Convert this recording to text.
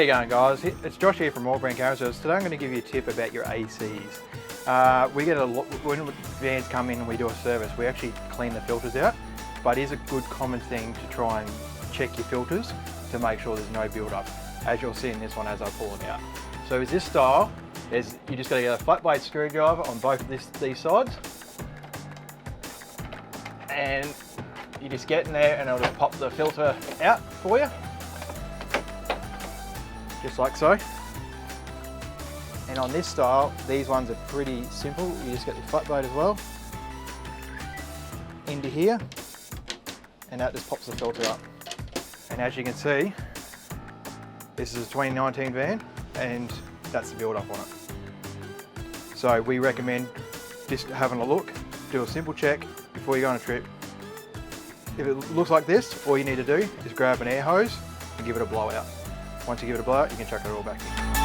How you going, guys? It's Josh here from AllBrand Caravan Services. Today I'm going to give you a tip about your ACs. We get a lot, when vans come in and we do a service, we actually clean the filters out, but it is a good common thing to try and check your filters to make sure there's no build-up, as you'll see in this one as I pull it out. So with this style, you just got to get a flat blade screwdriver on both these sides, and you just get in there and it'll just pop the filter out for you. Just like so. And on this style, these ones are pretty simple. You just get the flat blade as well into here, and that just pops the filter up. And as you can see, this is a 2019 van, and that's the build up on it. So we recommend just having a look, do a simple check before you go on a trip. If it looks like this, all you need to do is grab an air hose and give it a blowout. Once you give it a blowout, you can chuck it all back in.